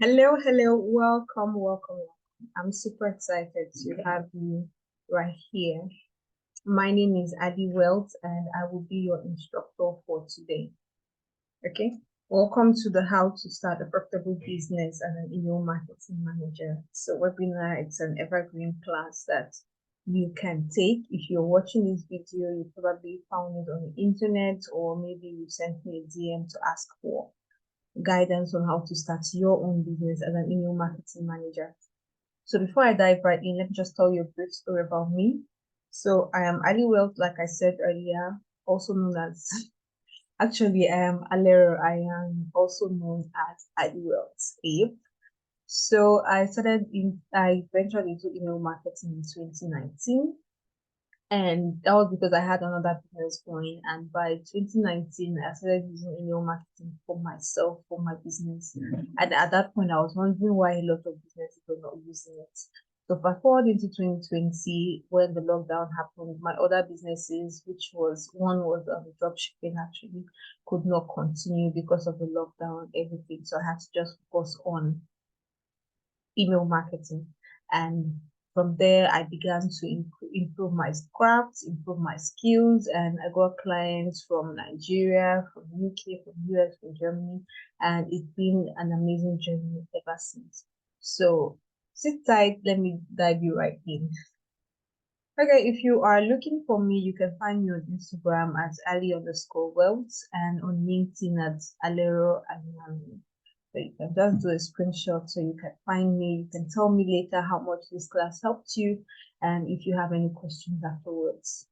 Hello, hello, welcome, welcome, welcome. I'm super excited to have you right here. My name is Adi Wealth and I will be your instructor for today. Okay, welcome to the How to Start a Profitable Business as an Email Marketing Manager. So webinar, it's an evergreen class that you can take. If you're watching this video, you probably found it on the internet or maybe you sent me a DM to ask for guidance on how to start your own business as an email marketing manager. So before I dive right in, let me just tell you a brief story about me. So I am Ali Wealth, like I said earlier, also known as, actually I am Alero. I am also known as Ali Wealth. So I ventured into email marketing in 2019. And that was because I had another business going. And by 2019, I started using email marketing for myself, for my business. And at that point, I was wondering why a lot of businesses were not using it. So fast forward into 2020, when the lockdown happened, my other businesses, which was one was drop shipping, actually could not continue because of the lockdown and everything. So I had to just focus on email marketing. And from there, I began to improve my craft, improve my skills, and I got clients from Nigeria, from UK, from US, from Germany, and it's been an amazing journey ever since. So sit tight, let me dive you right in. Okay, if you are looking for me, you can find me on Instagram at Ali_Wealth and on LinkedIn at Alero Anyami. So you can just do a screenshot so you can find me. You can tell me later how much this class helped you and if you have any questions afterwards.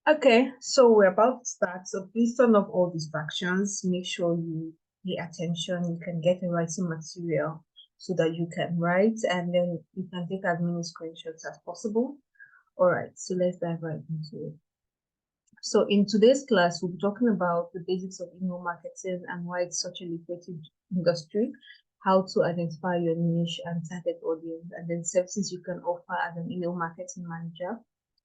Okay, so we're about to start. So please turn off all distractions. Make sure you pay attention. You can get a writing material so that you can write and then you can take as many screenshots as possible. All right, so let's dive right into it. So in today's class, we'll be talking about the basics of email marketing and why it's such a lucrative industry, how to identify your niche and target audience, and then services you can offer as an email marketing manager,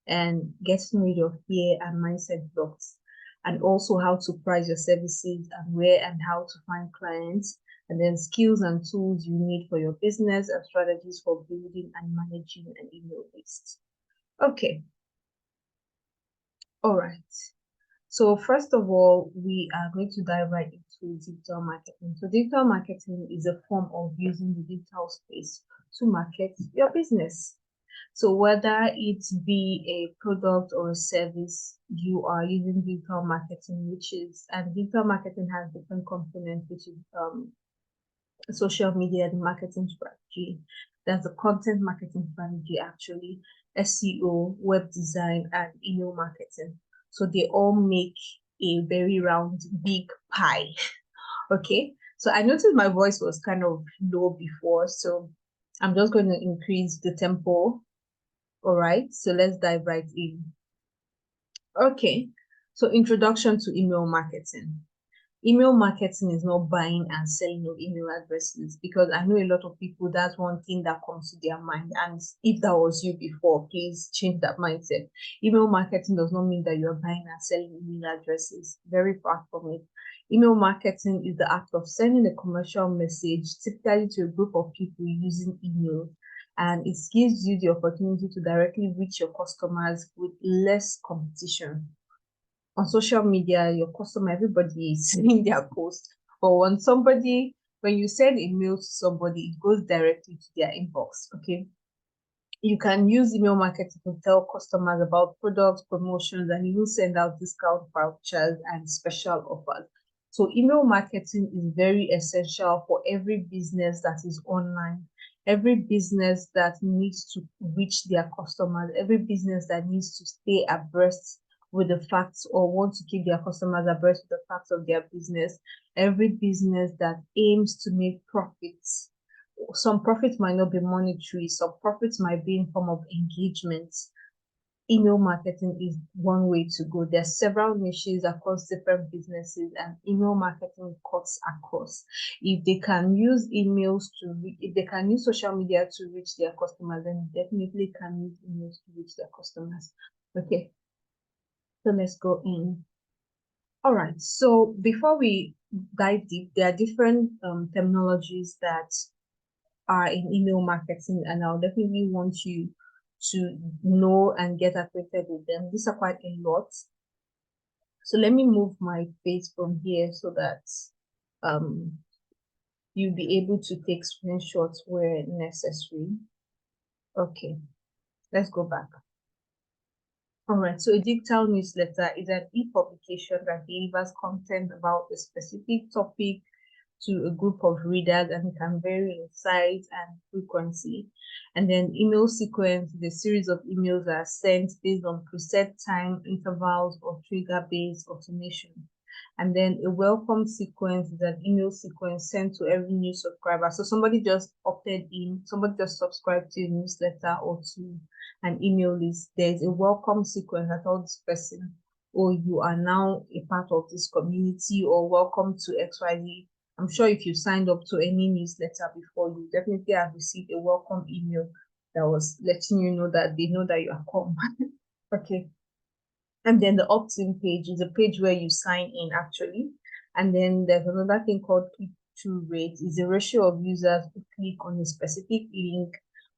and getting rid of fear and mindset blocks, and also how to price your services and where and how to find clients, and then skills and tools you need for your business and strategies for building and managing an email list. Okay, all right. So first of all, we are going to dive right into digital marketing. So digital marketing is a form of using the digital space to market your business. So whether it be a product or a service, you are using digital marketing, and digital marketing has different components, which is social media, the marketing strategy. There's the content marketing strategy, actually, SEO, web design, and email marketing. So they all make a very round, big pie. Okay. So I noticed my voice was kind of low before. So I'm just going to increase the tempo. All right. So let's dive right in. Okay. So introduction to email marketing. Email marketing is not buying and selling of email addresses, because I know a lot of people, that's one thing that comes to their mind. And if that was you before, please change that mindset. Email marketing does not mean that you're buying and selling email addresses. Very far from it. Email marketing is the act of sending a commercial message, typically to a group of people using email. And it gives you the opportunity to directly reach your customers with less competition. On social media, your customer, everybody is seeing their post. But when you send a mail to somebody, it goes directly to their inbox. Okay. You can use email marketing to tell customers about products, promotions, and you will send out discount vouchers and special offers. So email marketing is very essential for every business that is online, every business that needs to reach their customers, every business that needs to stay abreast with the facts or want to keep their customers abreast with the facts of their business, every business that aims to make profits. Some profits might not be monetary, some profits might be in form of engagement. Email marketing is one way to go. There are several niches across different businesses, and email marketing cuts across. If they can use if they can use social media to reach their customers, then definitely can use emails to reach their customers. Okay, so let's go in. All right, so before we dive deep, there are different terminologies that are in email marketing, and I'll definitely want you to know and get acquainted with them. These are quite a lot. So let me move my face from here so that um you'll be able to take screenshots where necessary. Okay, let's go back. All right, so a digital newsletter is an e-publication that delivers content about a specific topic to a group of readers, and it can vary in size and frequency. And then email sequence, the series of emails that are sent based on preset time intervals or trigger-based automation. And then a welcome sequence is an email sequence sent to every new subscriber. So somebody just opted in, somebody just subscribed to a newsletter or to an email list. There's a welcome sequence that tells this person, oh, you are now a part of this community, or welcome to XYZ. I'm sure if you signed up to any newsletter before, you definitely have received a welcome email that was letting you know that they know that you are come. Okay. And then the opt-in page is a page where you sign in actually. And then there's another thing called click-through rate, is the ratio of users who click on a specific link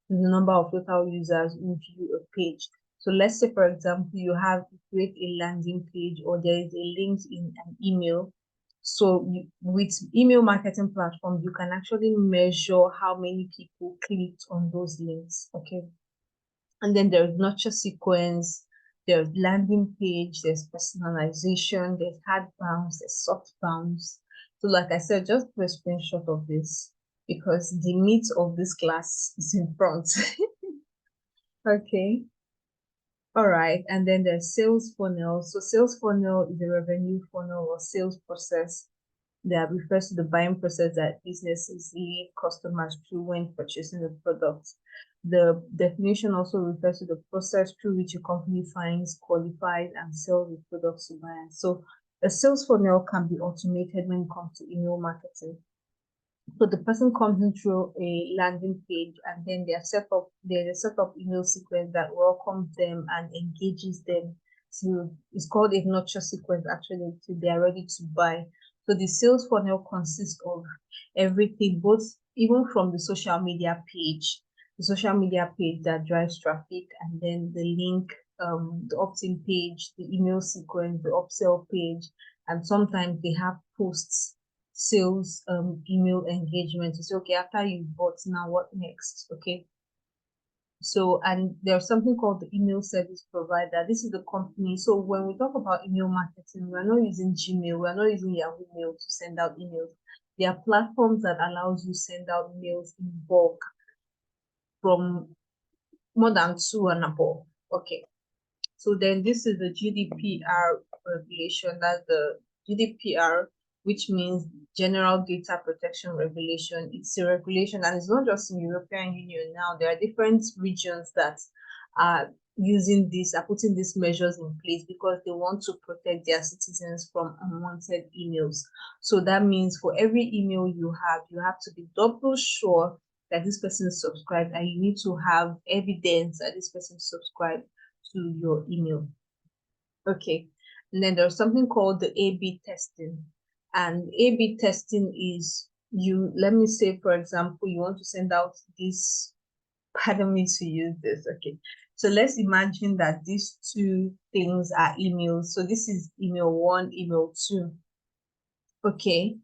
to the number of total users who view a page. So let's say, for example, you have to create a landing page, or there is a link in an email. So with email marketing platforms, you can actually measure how many people clicked on those links. Okay. And then there's nurture sequence, there's landing page, there's personalization, there's hard bounce, there's soft bounce. So like I said, just do a screenshot of this because the meat of this class is in front. Okay. All right. And then there's sales funnel. So sales funnel is a revenue funnel or sales process that refers to the buying process that businesses lead customers through when purchasing the product. The definition also refers to the process through which a company finds, qualifies, and sells the products to buyers. So a sales funnel can be automated when it comes to email marketing. So the person comes in through a landing page, and then there's a set of email sequence that welcomes them and engages them. So it's called a nurture sequence actually, so they are ready to buy. So the sales funnel consists of everything, both even from the social media page, that drives traffic, and then the link, the opt-in page, the email sequence, the upsell page, and sometimes they have posts, sales email engagement to say, okay, after you bought, now what next? Okay. So, and there's something called the email service provider. This is the company. So when we talk about email marketing, we're not using Gmail, we're not using Yahoo Mail to send out emails. There are platforms that allows you send out emails in bulk from more than 2 and above. Okay. So then this is the GDPR regulation. That's the GDPR, which means General Data Protection Regulation. It's a regulation, and it's not just in European Union now. There are different regions that are using this, are putting these measures in place because they want to protect their citizens from unwanted emails. So that means for every email you have to be double sure that this person is subscribed, and you need to have evidence that this person is subscribed to your email. Okay. And then there's something called the A/B testing. And A/B testing is let me say, for example, you want to send out this, pardon me to use this. Okay. So let's imagine that these two things are emails. So this is email 1, email 2. Okay.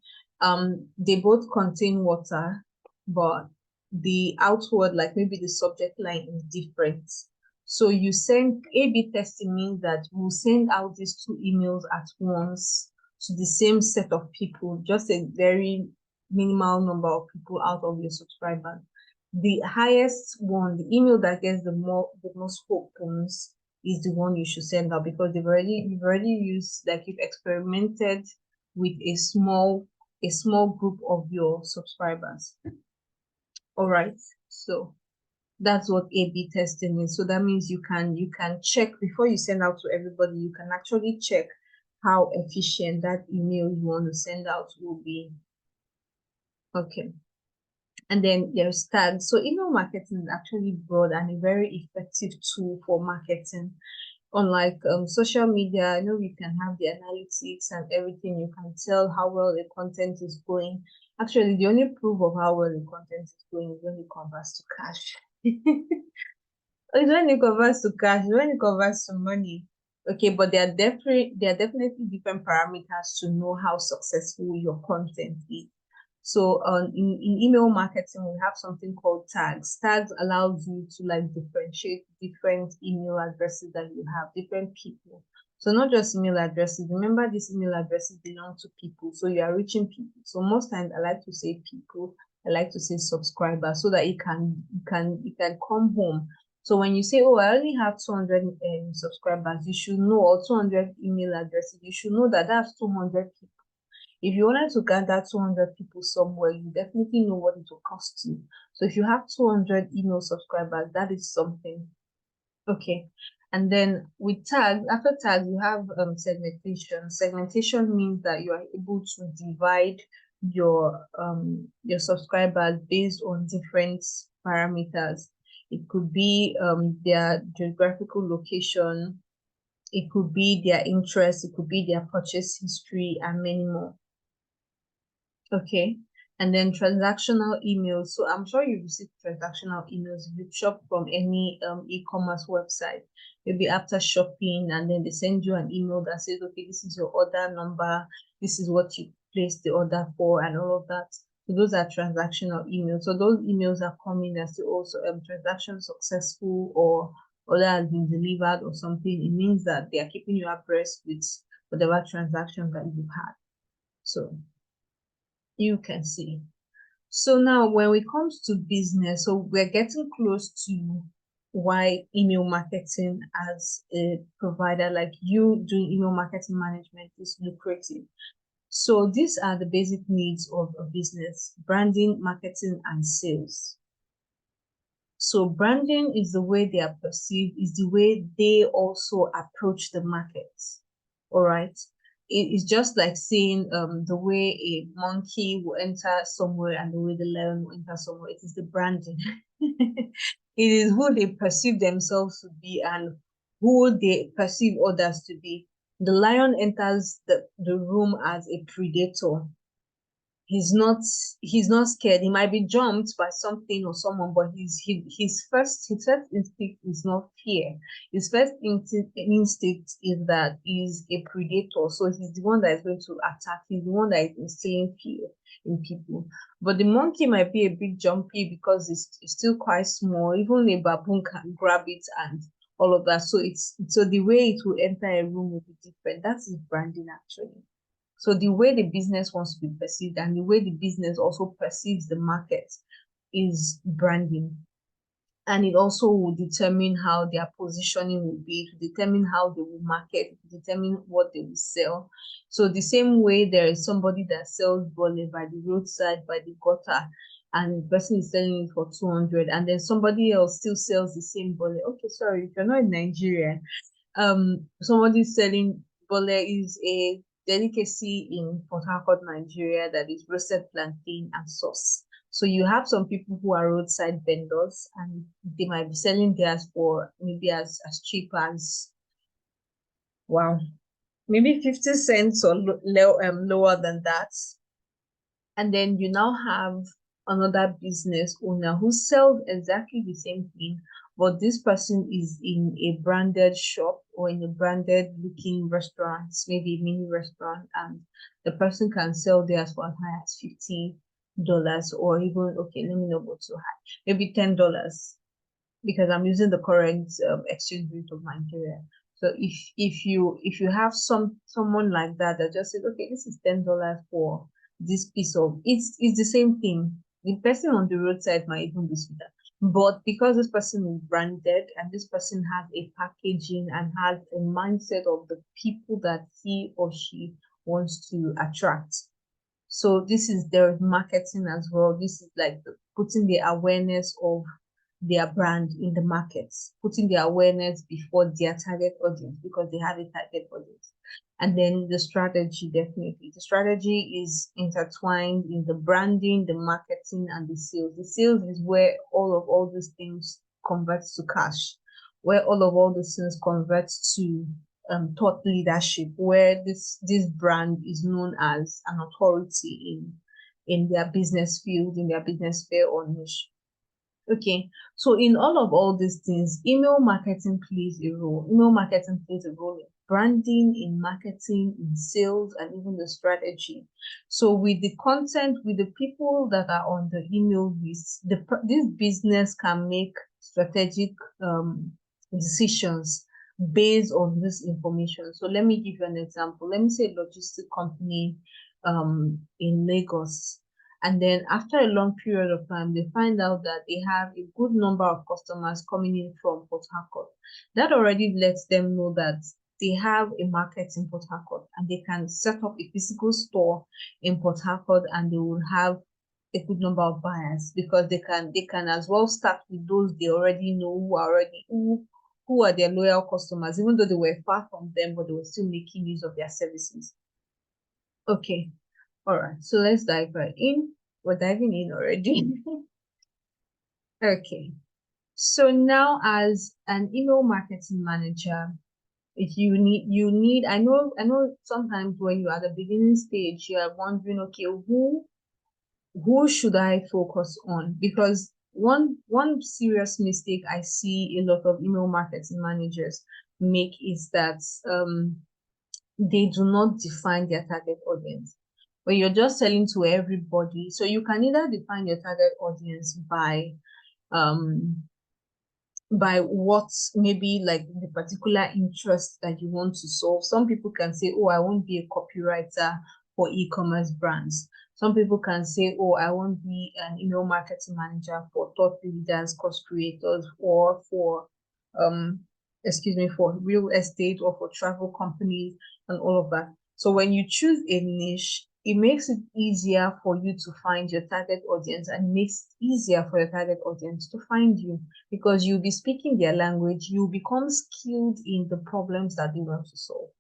They both contain water, but the outward, like maybe the subject line is different. So you send A/B testing means that we'll send out these two emails at once to the same set of people, just a very minimal number of people out of your subscribers. The highest one, the email that gets the most opens, is the one you should send out because you've already used, like you've experimented with a small group of your subscribers. All right, so that's what A/B testing is. So that means you can check before you send out to everybody. You can actually check how efficient that email you want to send out will be. Okay. And then there's tags. So email marketing is actually broad and a very effective tool for marketing. Unlike social media, I know you can have the analytics and everything. You can tell how well the content is going. Actually, the only proof of how well the content is going is when it converts to cash. It's when it converts to cash, when it converts to money. Okay, but there are definitely different parameters to know how successful your content is. So in email marketing, we have something called tags. Tags allows you to like differentiate different email addresses that you have, different people. So not just email addresses. Remember, these email addresses belong to people. So you are reaching people. So most times I like to say people, I like to say subscribers so that you can come home. So when you say, oh, I only have 200 subscribers, you should know, or 200 email addresses, you should know that that's 200 people. If you wanted to gather 200 people somewhere, you definitely know what it will cost you. So if you have 200 email subscribers, that is something. Okay. And then with tags, after tags, you have segmentation. Segmentation means that you are able to divide your subscribers based on different parameters. It could be their geographical location, it could be their interest, it could be their purchase history, and many more. Okay. And then transactional emails. So I'm sure you've received transactional emails if you shop from any e-commerce website. Maybe after shopping, and then they send you an email that says, okay, this is your order number, this is what you placed the order for, and all of that. So those are transactional emails. So those emails are coming as to also transaction successful, or order has been delivered or something. It means that they are keeping you abreast with whatever transaction that you've had. So you can see. So now when it comes to business, so we're getting close to why email marketing as a provider like you doing email marketing management is lucrative. So these are the basic needs of a business: branding, marketing, and sales. So branding is the way they are perceived, is the way they also approach the market. All right. It's just like saying the way a monkey will enter somewhere and the way the lion will enter somewhere. It is the branding. It is who they perceive themselves to be and who they perceive others to be. The lion enters the room as a predator. He's not scared. He might be jumped by something or someone, but his first instinct is not fear. His first instinct is that he's a predator, so he's the one that is going to attack. He's the one that is instilling fear in people. But the monkey might be a bit jumpy because it's still quite small. Even a baboon can grab it and all of that. So the way it will enter a room will be different. That's his branding actually. So the way the business wants to be perceived and the way the business also perceives the market is branding. And it also will determine how their positioning will be, to determine how they will market, to determine what they will sell. So the same way there is somebody that sells bole by the roadside, by the gutter, and the person is selling it for 200, and then somebody else still sells the same bole. Okay, sorry, if you're not in Nigeria, somebody selling bole is a delicacy in Port Harcourt, Nigeria, that is roasted plantain and sauce. So you have some people who are roadside vendors and they might be selling theirs for maybe as cheap as, wow, maybe 50 cents or lower than that. And then you now have another business owner who sells exactly the same thing, but this person is in a branded shop or in a branded looking restaurant, maybe a mini restaurant, and the person can sell theirs for as high as $50, or even, okay, let me not go too high, maybe $10, because I'm using the current exchange rate of Nigeria. So if you have someone like that that just said, okay, this is $10 for this piece of, it's the same thing. The person on the roadside might even be sweeter. But because this person is branded and this person has a packaging and has a mindset of the people that he or she wants to attract. So this is their marketing as well. This is like putting the awareness of their brand in the markets, putting the awareness before their target audience because they have a target audience. And then the strategy, definitely. The strategy is intertwined in the branding, the marketing, and the sales. The sales is where all these things converts to cash. where all these things convert to thought leadership, where this brand is known as an authority in their business field, in their business sphere or niche. Okay, so in all these things, email marketing plays a role. Email marketing plays a role in branding, in marketing, in sales, and even the strategy. So with the content, with the people that are on the email list, this business can make strategic decisions based on this information. So let me give you an example. Let me say a logistic company in Lagos. And then after a long period of time, they find out that they have a good number of customers coming in from Port Harcourt. That already lets them know that they have a market in Port Harcourt and they can set up a physical store in Port Harcourt and they will have a good number of buyers because they can as well start with those they already know who are their loyal customers, even though they were far from them, but they were still making use of their services. Okay. All right, so let's dive right in. We're diving in already. Okay, so now as an email marketing manager, if I know sometimes when you're at the beginning stage, you are wondering, okay, who should I focus on? Because one serious mistake I see a lot of email marketing managers make is that they do not define their target audience. When you're just selling to everybody, so you can either define your target audience by what maybe like the particular interest that you want to solve. Some people can say, oh, I won't be a copywriter for e-commerce brands. Some people can say, oh, I won't be an email marketing manager for thought leaders, course creators, or for for real estate or for travel companies and all of that. So when you choose a niche, it makes it easier for you to find your target audience and makes it easier for your target audience to find you because you'll be speaking their language, you become skilled in the problems that they want to solve.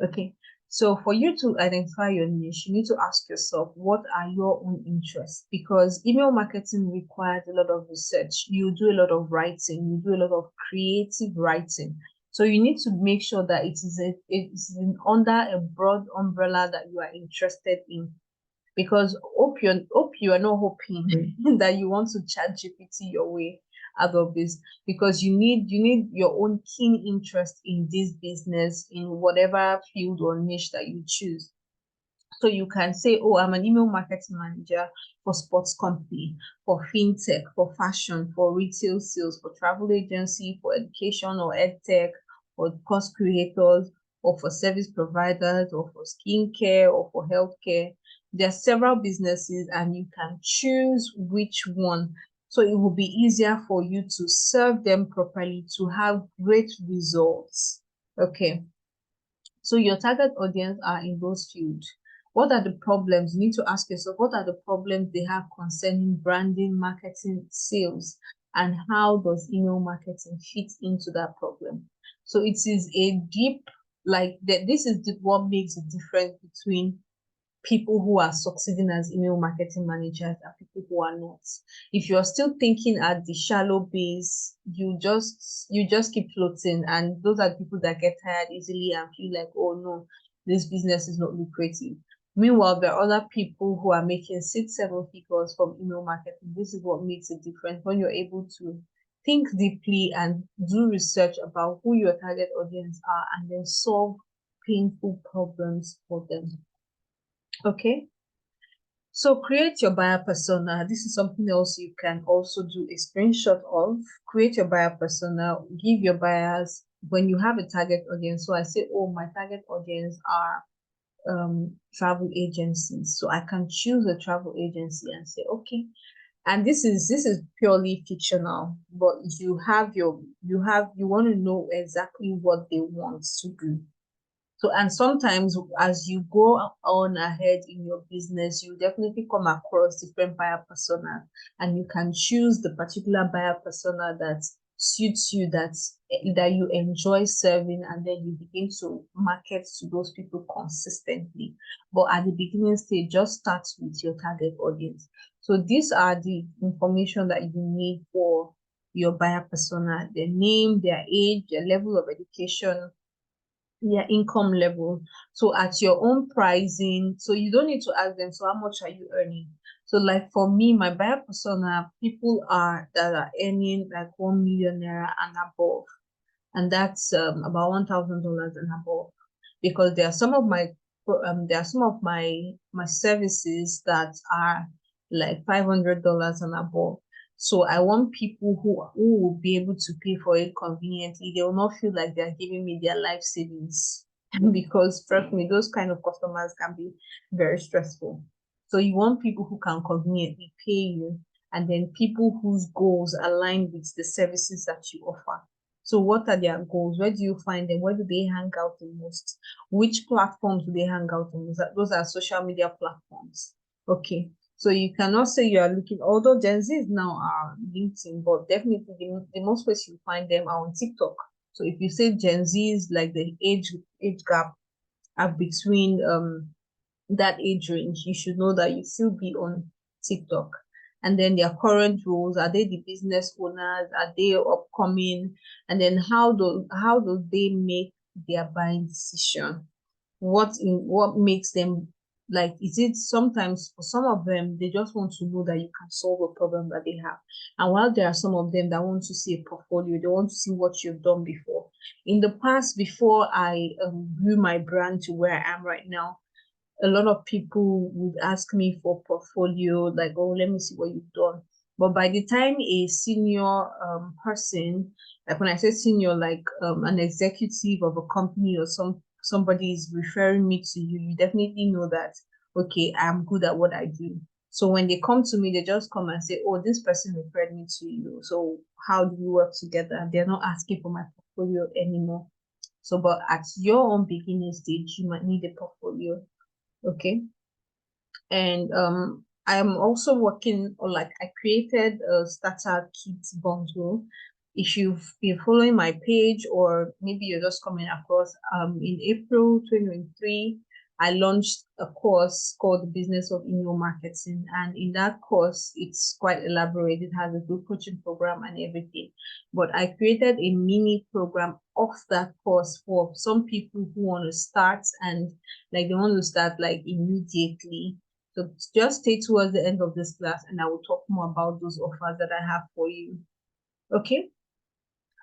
Okay, so for you to identify your niche, you need to ask yourself, what are your own interests? Because email marketing requires a lot of research. You do a lot of writing, you do a lot of creative writing. So you need to make sure that it is under a broad umbrella that you are interested in. Because hope you are not hoping that you want to ChatGPT your way out of this, because you need your own keen interest in this business in whatever field or niche that you choose. So you can say, oh, I'm an email marketing manager for sports company, for fintech, for fashion, for retail sales, for travel agency, for education or edtech, for course creators, or for service providers, or for skincare, or for healthcare. There are several businesses and you can choose which one. So it will be easier for you to serve them properly to have great results. Okay. So your target audience are in those fields. What are the problems? You need to ask yourself, what are the problems they have concerning branding, marketing, sales, and how does email marketing fit into that problem? So it is a deep, like that. This is what makes the difference between people who are succeeding as email marketing managers and people who are not. If you're still thinking at the shallow base, you just keep floating, and those are people that get tired easily and feel like, oh no, this business is not lucrative. Meanwhile, there are other people who are making 6-7 figures from email marketing. This is what makes a difference when you're able to think deeply and do research about who your target audience are and then solve painful problems for them. Okay, so create your buyer persona. This is something else you can also do a screenshot of. Create your buyer persona, give your buyers, when you have a target audience. So I say, oh, my target audience are travel agencies. So I can choose a travel agency and say, okay. And this is purely fictional, but you want to know exactly what they want to do. So, and sometimes as you go on ahead in your business, you definitely come across different buyer personas, and you can choose the particular buyer persona that suits you, that you enjoy serving, and then you begin to market to those people consistently. But at the beginning stage, just start with your target audience. So these are the information that you need for your buyer persona, their name, their age, their level of education, their income level. So at your own pricing, so you don't need to ask them, so how much are you earning? So like for me, my buyer persona, people are that are earning like 1 million naira and above, and that's about $1,000 and above, because there are some of my services that are like $500 and above. So I want people who will be able to pay for it conveniently. They will not feel like they're giving me their life savings because trust me, those kind of customers can be very stressful. So you want people who can conveniently pay you, and then people whose goals align with the services that you offer. So what are their goals? Where do you find them? Where do they hang out the most? Which platforms do they hang out on? Those are social media platforms. Okay. So you cannot say you are looking, although Gen Zs now are LinkedIn, but definitely the most place you find them are on TikTok. So if you say Gen Zs, like the age gap are between that age range, you should know that you still be on TikTok. And then their current roles, are they the business owners? Are they upcoming? And then how do they make their buying decision? What makes them, like, is it sometimes for some of them they just want to know that you can solve a problem that they have, and while there are some of them that want to see a portfolio, they want to see what you've done before. In the past, before I grew my brand to where I am right now, a lot of people would ask me for portfolio, like, oh, let me see what you've done. But by the time a senior person, like when I say senior, like an executive of a company or somebody is referring me to you, you definitely know that, okay, I'm good at what I do. So when they come to me, they just come and say, oh, this person referred me to you. So how do we work together? They're not asking for my portfolio anymore. So, but at your own beginning stage, you might need a portfolio. Okay. And I'm also working on, like, I created a starter kit bundle. If you've been following my page, or maybe you're just coming across, in April 2023, I launched a course called The Business of Email Marketing. And in that course, it's quite elaborate. It has a group coaching program and everything. But I created a mini program of that course for some people who want to start, and like they want to start like immediately. So just stay towards the end of this class and I will talk more about those offers that I have for you. Okay.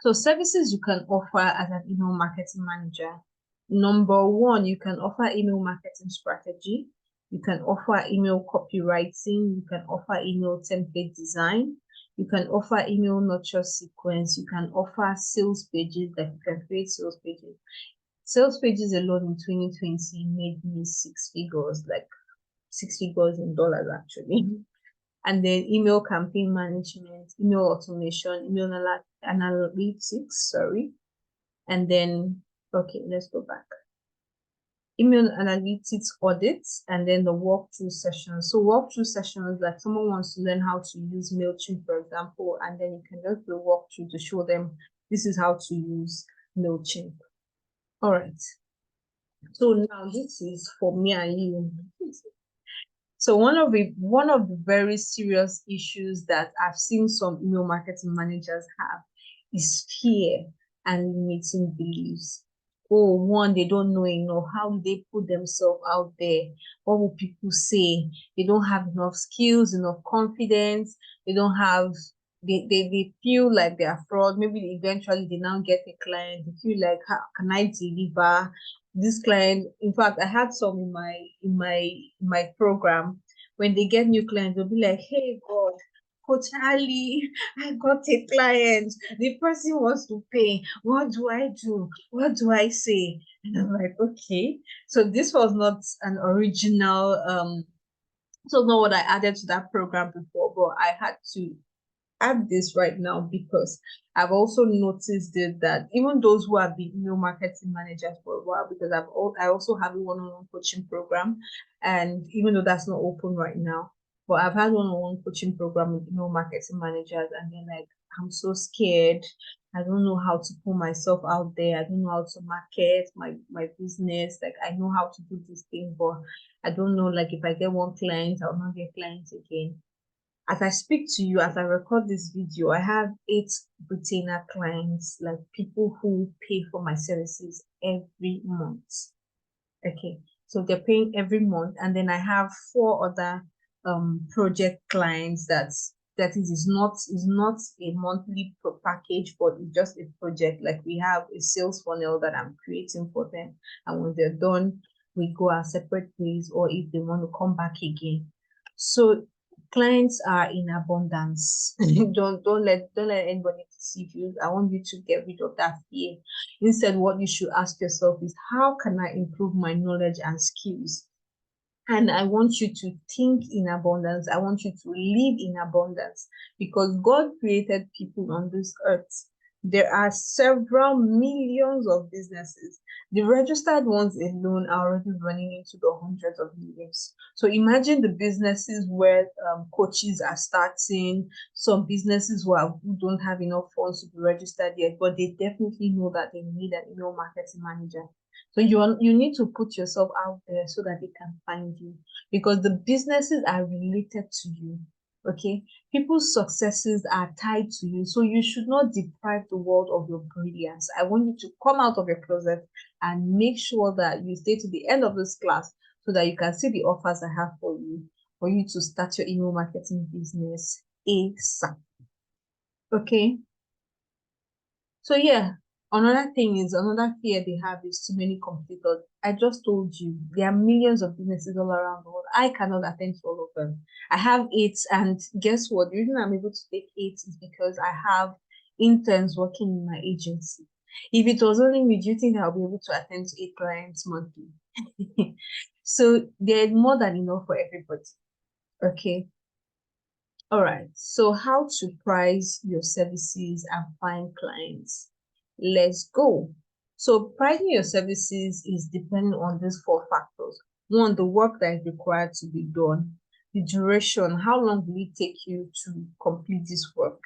So services you can offer as an email marketing manager. Number one, you can offer email marketing strategy. You can offer email copywriting. You can offer email template design. You can offer email nurture sequence. You can offer sales pages, that you can create sales pages. Sales pages alone in 2020 made me six figures, like six figures in dollars actually. And then email campaign management, email automation, email analytics, sorry. And then, okay, let's go back. Email analytics audits, and then the walkthrough sessions. So walkthrough sessions, like someone wants to learn how to use MailChimp, for example, and then you can just do a walkthrough to show them this is how to use MailChimp. All right. So now this is for me and you. So one of the very serious issues that I've seen some email marketing managers have is fear and limiting beliefs. Oh, one, they don't know enough. How do they put themselves out there? What will people say? They don't have enough skills, enough confidence. They don't have, they feel like they are fraud. Maybe eventually they now get a client. They feel like, how can I deliver this client? In fact, I had some in my program. When they get new clients, they'll be like, hey God, Coach Ali, I got a client. The person wants to pay. What do I do? What do I say? And I'm like, okay. So this was not an original, so not what I added to that program before, but I had to add this right now because I've also noticed it, that even those who have been email marketing managers for a while, because I also have a one-on-one coaching program, and even though that's not open right now, but I've had one-on-one coaching program with email marketing managers, and they're like, I'm so scared. I don't know how to put myself out there. I don't know how to market my business. Like, I know how to do this thing, but I don't know, like, if I get one client, I'll not get clients again. As I speak to you, as I record this video, I have 8 retainer clients, like people who pay for my services every month. Okay, so they're paying every month, and then I have 4 other project clients that is not a monthly package, but it's just a project. Like we have a sales funnel that I'm creating for them, and when they're done, we go our separate ways, or if they want to come back again. So clients are in abundance. Don't let anybody deceive you. I want you to get rid of that fear. Instead, what you should ask yourself is, how can I improve my knowledge and skills? And I want you to think in abundance. I want you to live in abundance, because God created people on this earth. There are several millions of businesses. The registered ones alone are already running into the hundreds of millions. So imagine the businesses where coaches are starting, some businesses who don't have enough funds to be registered yet, but they definitely know that they need an email marketing manager. So you need to put yourself out there so that they can find you, because the businesses are related to you. Okay, people's successes are tied to you, so you should not deprive the world of your brilliance. I want you to come out of your closet and make sure that you stay to the end of this class so that you can see the offers I have for you to start your email marketing business ASAP. Okay, so yeah, another fear they have is too many competitors. I just told you there are millions of businesses all around the world. I cannot attend to all of them. I have 8, and guess what? The reason I'm able to take 8 is because I have interns working in my agency. If it was only me, do you think I'll be able to attend to 8 clients monthly? So there's more than enough for everybody. Okay. All right. So how to price your services and find clients? Let's go. So pricing your services is depending on these 4 factors. 1, the work that is required to be done. The duration, how long will it take you to complete this work?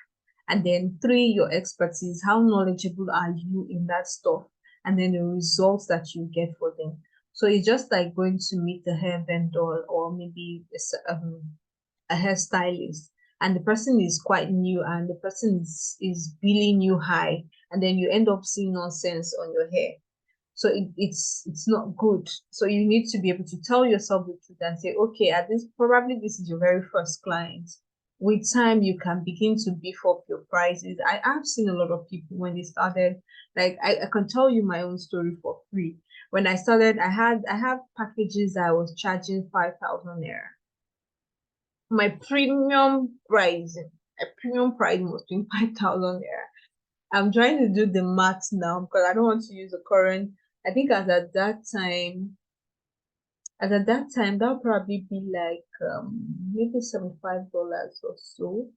And then 3, your expertise, how knowledgeable are you in that stuff? And then the results that you get for them. So it's just like going to meet a hair vendor, or maybe a hairstylist, and the person is quite new, and the person is billing you high, and then you end up seeing nonsense on your hair. So it's not good. So you need to be able to tell yourself the truth and say, okay, at this probably this is your very first client. With time, you can begin to beef up your prices. I have seen a lot of people when they started, like I can tell you my own story for free. When I started, I have packages that I was charging 5,000 naira. My premium price was 25,000 naira. I'm trying to do the maths now because I don't want to use the current. I think as at that time that'll probably be like maybe $75 or so.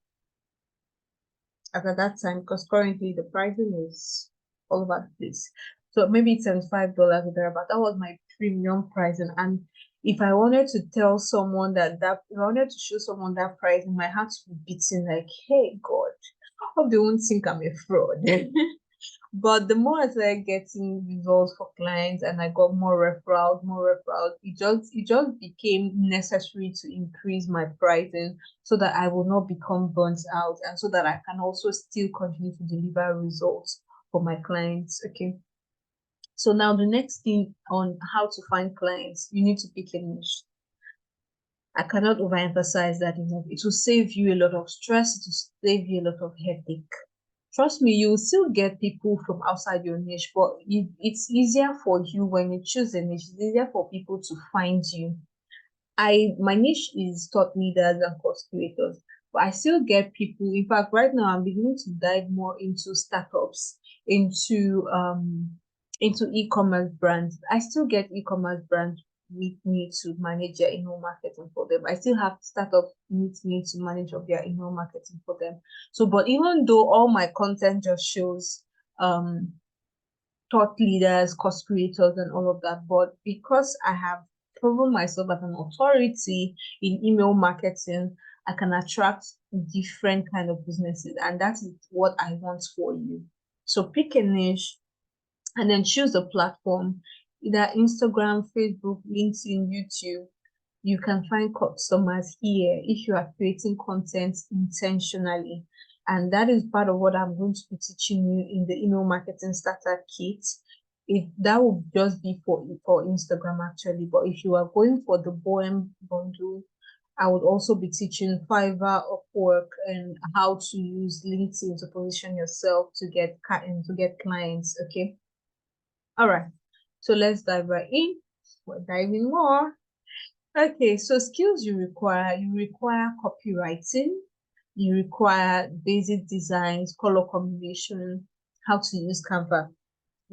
As at that time, because currently the pricing is all over the place. So maybe it's $75 or thereabout. That was my premium pricing. And if I wanted to tell someone if I wanted to show someone that pricing, my heart would be beating like, hey God, I hope they won't think I'm a fraud. But the more I started getting results for clients and I got more referrals, it just became necessary to increase my pricing so that I will not become burnt out, and so that I can also still continue to deliver results for my clients. Okay. So now the next thing on how to find clients, you need to pick a niche. I cannot overemphasize that enough. It will save you a lot of stress, it will save you a lot of headache. Trust me, you will still get people from outside your niche, but it's easier for you when you choose a niche. It's easier for people to find you. My niche is thought leaders and course creators, but I still get people. In fact, right now I'm beginning to dive more into startups, into e-commerce brands. I still get e-commerce brands need me to manage their email marketing for them. I still have startups need me to manage of their email marketing for them. So, but even though all my content just shows thought leaders, course creators, and all of that, but because I have proven myself as an authority in email marketing, I can attract different kind of businesses, and that is what I want for you. So pick a niche and then choose a platform, either Instagram, Facebook, LinkedIn, YouTube. You can find customers here if you are creating content intentionally. And that is part of what I'm going to be teaching you in the email marketing starter kit. That will just be for Instagram actually, but if you are going for the Bohem bundle, I would also be teaching Fiverr, Upwork, and how to use LinkedIn to position yourself to get clients. Okay. All right. So let's dive right in. We're diving more. Okay, so skills you require copywriting, you require basic designs, color combination, how to use Canva,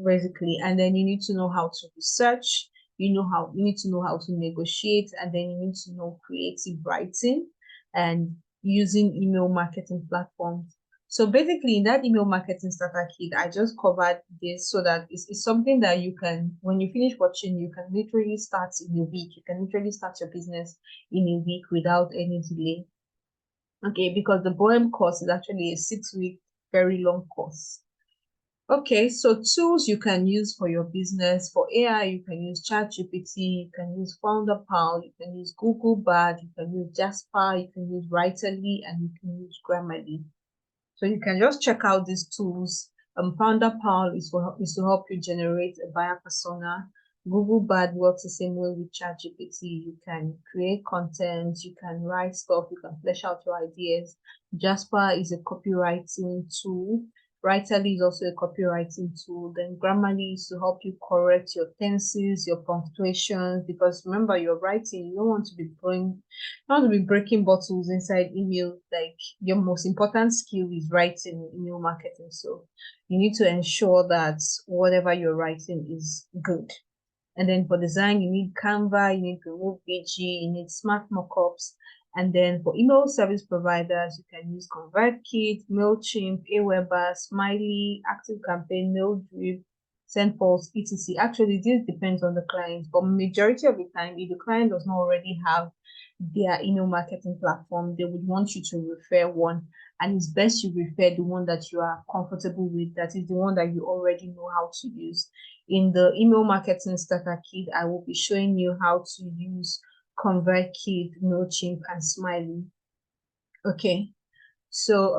basically, and then you need to know how to research, you need to know how to negotiate, and then you need to know creative writing and using email marketing platforms. So basically, in that email marketing starter kit, I just covered this so that it's something that you can, when you finish watching, you can literally start in a week. You can literally start your business in a week without any delay. Okay, because the Bohem course is actually a 6-week, very long course. Okay, so tools you can use for your business. For AI, you can use ChatGPT, you can use FounderPal, you can use Google Bard, you can use Jasper, you can use Writerly, and you can use Grammarly. So you can just check out these tools. FounderPal is to help you generate a buyer persona. Google Bard works the same way with ChatGPT. You can create content, you can write stuff, you can flesh out your ideas. Jasper is a copywriting tool. Writerly is also a copywriting tool. Then Grammarly is to help you correct your tenses, your punctuations, because remember, you're writing, you don't want to be breaking bottles inside email. Like, your most important skill is writing in email marketing. So you need to ensure that whatever you're writing is good. And then for design, you need Canva, you need Remove BG, you need smart mockups. And then for email service providers, you can use ConvertKit, MailChimp, Aweber, Smiley, ActiveCampaign, MailDrip, SendPulse, etc. Actually, this depends on the client, but majority of the time, if the client does not already have their email marketing platform, they would want you to refer one. And it's best you refer the one that you are comfortable with, that is the one that you already know how to use. In the email marketing starter kit, I will be showing you how to use ConvertKit, MailChimp, and Smiley. Okay, so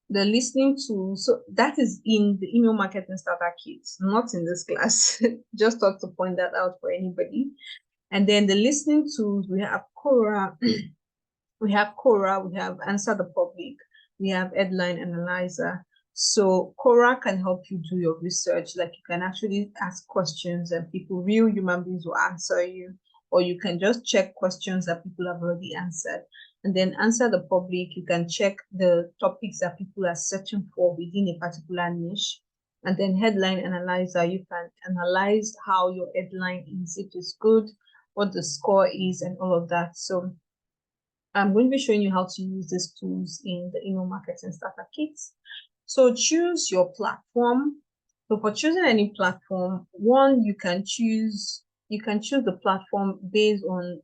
the listening tool, so that is in the email marketing starter kit, not in this class. Just thought to point that out for anybody. And then the listening tools, we have Quora, we have Answer the Public, we have Headline Analyzer. So Quora can help you do your research. Like, you can actually ask questions and real human beings will answer you, or you can just check questions that people have already answered. And then Answer the Public, you can check the topics that people are searching for within a particular niche. And then Headline Analyzer, you can analyze how your headline is, if it's good, what the score is, and all of that. So I'm going to be showing you how to use these tools in the email marketing starter kits. So choose your platform. So for choosing any platform, one, you can choose the platform based on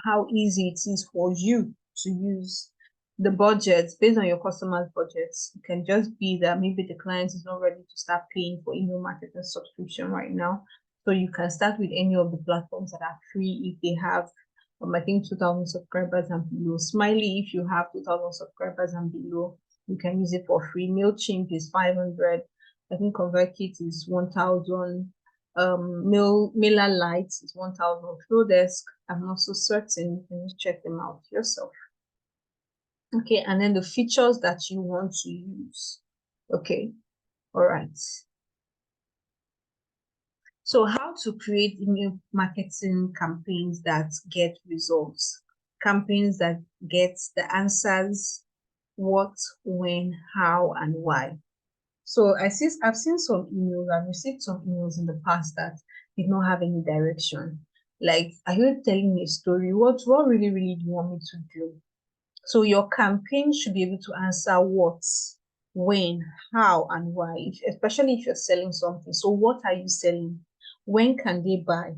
how easy it is for you to use. The budgets, based on your customers' budgets, it can just be that maybe the client is not ready to start paying for email marketing subscription right now. So you can start with any of the platforms that are free if they have I think 2,000 subscribers and below. Smiley, if you have 2,000 subscribers and below, you can use it for free. MailChimp is 500. I think ConvertKit is 1,000. MailerLite is 1,000. Flowdesk, I'm not so certain. You can just check them out yourself. Okay, and then the features that you want to use. Okay, all right. So how to create email marketing campaigns that get results, campaigns that get the answers, what, when, how, and why. So I've seen some emails, I've received some emails in the past that did not have any direction. Like, are you telling me a story? What really do you want me to do? So your campaign should be able to answer what, when, how, and why, especially if you're selling something. So what are you selling? When can they buy?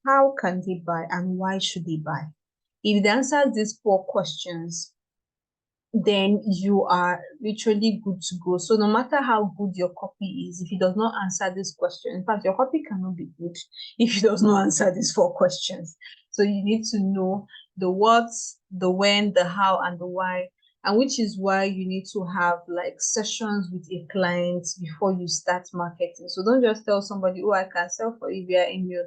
How can they buy? And why should they buy? If it answers these 4 questions, then you are literally good to go. So no matter how good your copy is, if it does not answer this question, in fact, your copy cannot be good if it does not answer these 4 questions. So you need to know the what, the when, the how, and the why. And which is why you need to have like sessions with a client before you start marketing. So don't just tell somebody, oh, I can sell for you via email,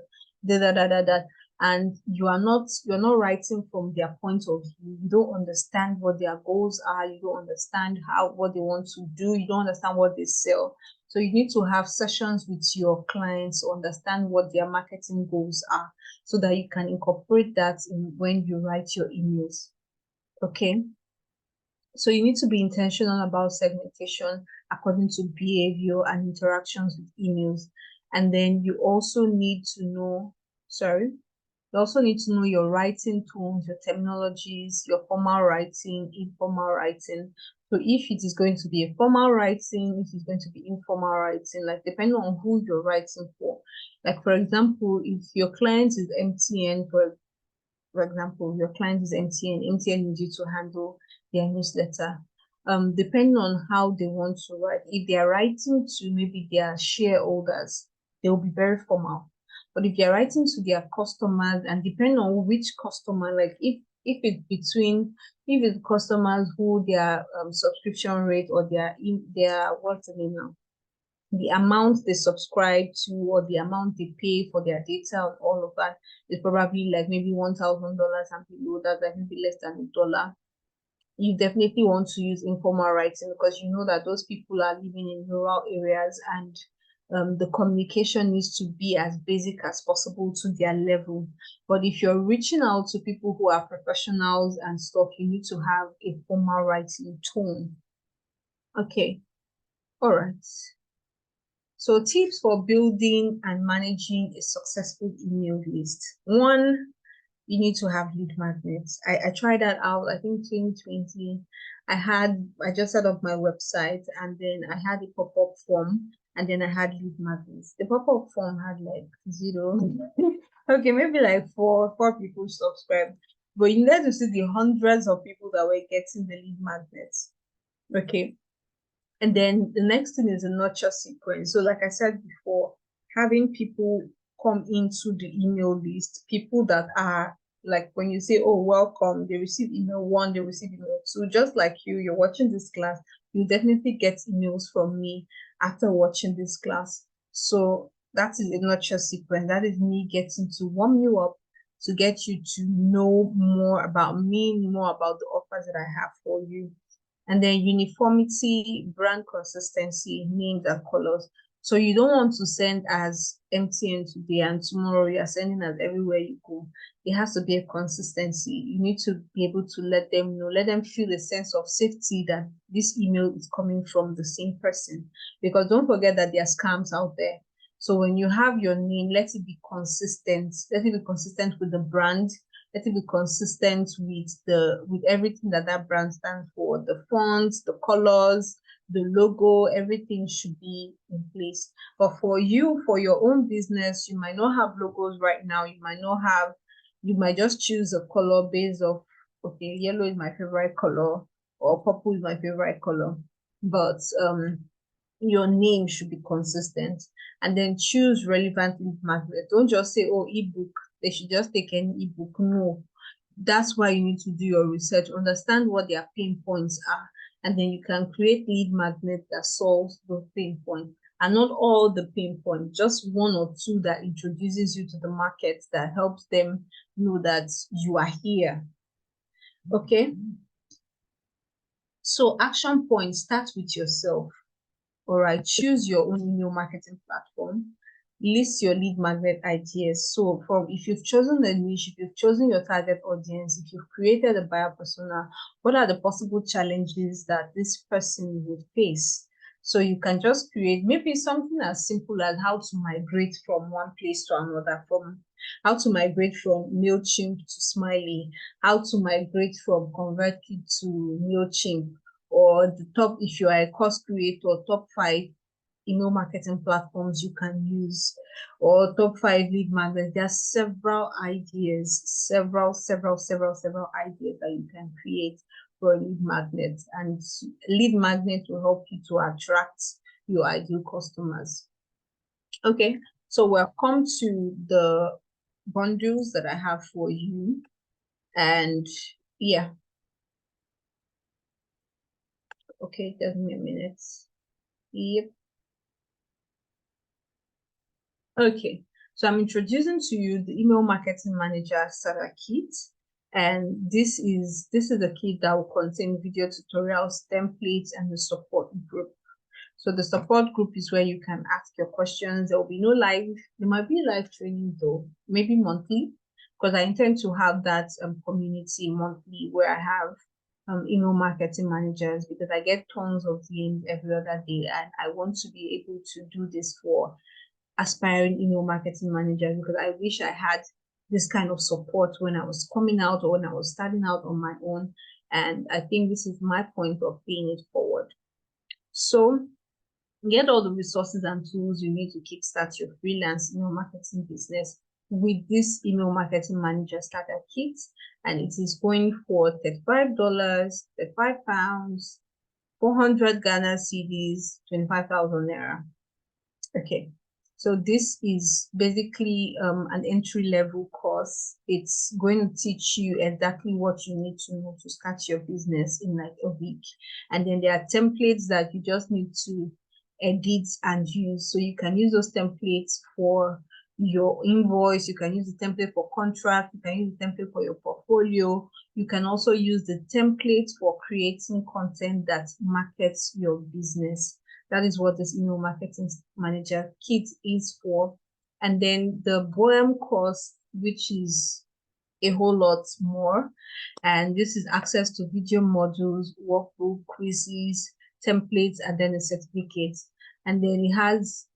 and you're not writing from their point of view. You don't understand what their goals are, you don't understand what they want to do, you don't understand what they sell. So you need to have sessions with your clients to understand what their marketing goals are, so that you can incorporate that in when you write your emails. Okay. So you need to be intentional about segmentation according to behavior and interactions with emails. And then you also need to know, sorry, you also need to know your writing tones, your terminologies, your formal writing, informal writing. So if it is going to be a formal writing, if it's going to be informal writing, like depending on who you're writing for. Like for example, if your client is MTN, for example, your client is MTN needs you to handle their newsletter. Depending on how they want to write, if they are writing to maybe their shareholders, they will be very formal. But if they're writing to their customers, and depending on which customer, like if it's customers who their subscription rate or their what's the name now, the amount they subscribe to or the amount they pay for their data and all of that is probably like maybe $1,000 and below, that's like maybe less than $1. You definitely want to use informal writing, because you know that those people are living in rural areas, and the communication needs to be as basic as possible to their level. But if you're reaching out to people who are professionals and stuff, you need to have a formal writing tone. Okay, all right. So tips for building and managing a successful email list. One, you need to have lead magnets. I tried that out, I think 2020. I just set up my website, and then I had a pop-up form, and then I had lead magnets. The pop-up form had like 0. Okay, maybe like four people subscribed. But you need to see the hundreds of people that were getting the lead magnets. Okay. And then the next thing is a nurture sequence. So like I said before, having people come into the email list, people that are like, when you say, oh, welcome, they receive email 1, they receive email 2, just like you're watching this class, you definitely get emails from me after watching this class. So that is a nurture sequence. That is me getting to warm you up, to get you to know more about me, more about the offers that I have for you. And then uniformity, brand consistency, names and colors. So you don't want to send as MTN today and tomorrow you're sending as everywhere you go. It has to be a consistency. You need to be able to let them know, let them feel a sense of safety that this email is coming from the same person. Because don't forget that there are scams out there. So when you have your name, let it be consistent. Let it be consistent with the brand. Let it be consistent with everything that brand stands for, the fonts, the colors, the logo, everything should be in place. But for you, for your own business, you might not have logos right now. You might just choose a color based off, okay, yellow is my favorite color, or purple is my favorite color. But your name should be consistent, and then choose relevant lead magnet. Don't just say, oh, ebook, they should just take any ebook. No, that's why you need to do your research, understand what their pain points are, and then you can create lead magnet that solves those pain points. And not all the pain points, just 1 or 2 that introduces you to the market, that helps them know that you are here. Okay, so action points, start with yourself. All right, choose your own email marketing platform. List your lead magnet ideas. So if you've chosen the niche, if you've chosen your target audience, if you've created a buyer persona, what are the possible challenges that this person would face? So you can just create maybe something as simple as how to migrate from one place to another, how to migrate from MailChimp to Smiley, how to migrate from ConvertKit to MailChimp, or if you are a course creator, top 5 email marketing platforms you can use, or top 5 lead magnets. There are several ideas, several ideas that you can create for a lead magnet, and lead magnet will help you to attract your ideal customers. Okay, so we've come to the bundles that I have for you. And yeah, okay, give me a minute. Yep. Okay, so I'm introducing to you the Email Marketing Manager Starter Kit. And this is a kit that will contain video tutorials, templates, and the support group. So the support group is where you can ask your questions. There will be no live, there might be live training though, maybe monthly, because I intend to have that community monthly where I have email marketing managers, because I get tons of DMs every other day, and I want to be able to do this for aspiring email marketing managers, because I wish I had this kind of support when I was coming out or when I was starting out on my own. And I think this is my point of paying it forward. So get all the resources and tools you need to kickstart your freelance email marketing business with this Email Marketing Manager Starter Kit. And it is going for $35, £35, 400 Ghana cedis, 25,000 Naira. Okay, so this is basically an entry-level course. It's going to teach you exactly what you need to know to start your business in like a week. And then there are templates that you just need to edit and use. So you can use those templates for your invoice, you can use the template for contract, you can use the template for your portfolio. You can also use the template for creating content that markets your business. That is what this Email Marketing Manager Kit is for. And then the BOEM course, which is a whole lot more. And this is access to video modules, workbook, quizzes, templates, and then a certificate. And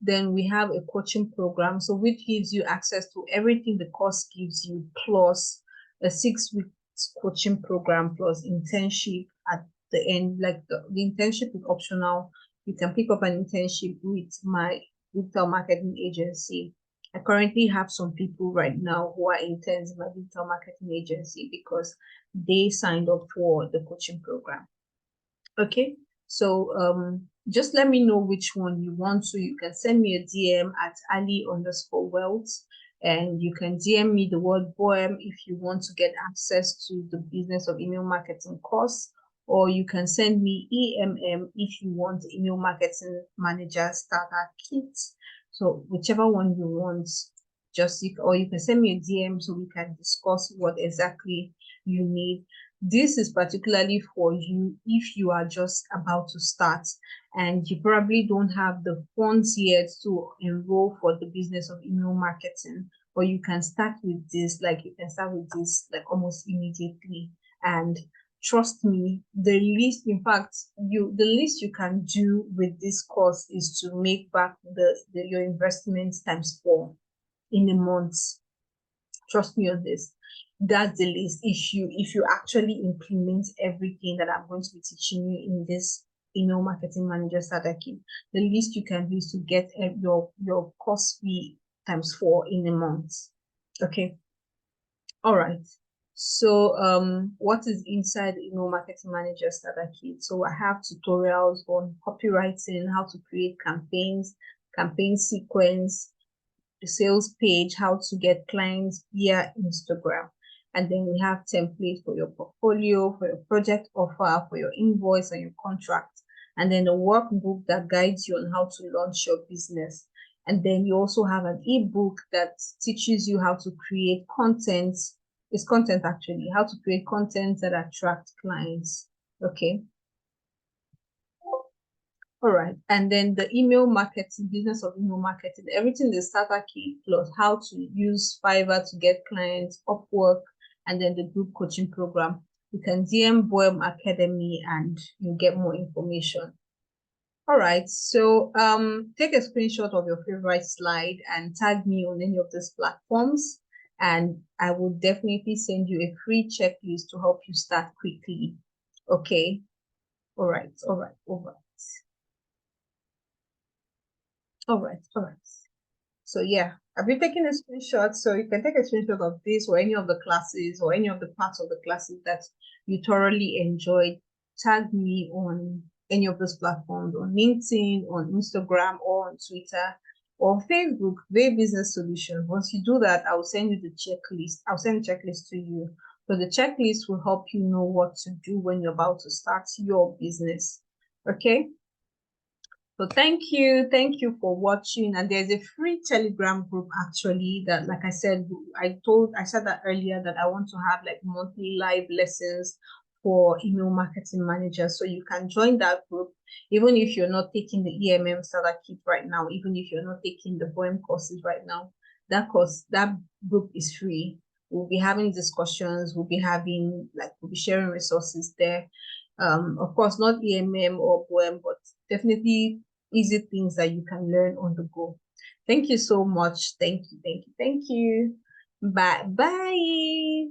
then we have a coaching program, so which gives you access to everything the course gives you, plus a 6-week coaching program, plus internship at the end. Like the internship is optional. You can pick up an internship with my digital marketing agency. I currently have some people right now who are interns in my digital marketing agency because they signed up for the coaching program. Okay, so just let me know which one you want. So you can send me a DM at Ali_Wealth, and you can DM me the word BOEM if you want to get access to the Business of Email Marketing course, or you can send me EMM if you want the Email Marketing Manager Starter Kit. So whichever one you want, or you can send me a DM so we can discuss what exactly you need. This is particularly for you if you are just about to start and you probably don't have the funds yet to enroll for the Business of Email Marketing. Or you can start with this, like almost immediately. And trust me, the least you can do with this course is to make back your investment ×4 in a month. Trust me on this. That's the least. If you actually implement everything that I'm going to be teaching you in this Email Marketing Manager Starter Kit, the least you can do is to get your course fee ×4 in a month. Okay. All right. So what is inside the Email Marketing Manager Starter Kit? So I have tutorials on copywriting, how to create campaigns, campaign sequence, the sales page, how to get clients via Instagram. And then we have templates for your portfolio, for your project offer, for your invoice and your contract. And then a workbook that guides you on how to launch your business. And then you also have an ebook that teaches you how to create content. It's content actually, how to create content that attract clients. Okay. All right, and then the email marketing, Business of Email Marketing, everything the starter kit, plus how to use Fiverr to get clients, Upwork, and then the group coaching program. You can DM BOEM Academy and you get more information. All right, so take a screenshot of your favorite slide and tag me on any of these platforms, and I will definitely send you a free checklist to help you start quickly. Okay. All right. All right. So yeah, have you taken a screenshot? So you can take a screenshot of this or any of the classes or any of the parts of the classes that you thoroughly enjoyed. Tag me on any of those platforms, on LinkedIn, on Instagram, or on Twitter, or Facebook, Way Business Solutions. Once you do that, I'll send you the checklist. I'll send the checklist to you. So the checklist will help you know what to do when you're about to start your business. Okay. So thank you for watching. And there's a free Telegram group actually that, like I said, I said that earlier, that I want to have like monthly live lessons for email marketing managers. So you can join that group, even if you're not taking the EMM starter kit right now, even if you're not taking the BOEM courses right now. That group is free. We'll be having discussions, we'll be sharing resources there. Of course, not EMM or BOEM, but definitely easy things that you can learn on the go. Thank you so much. Thank you. Bye.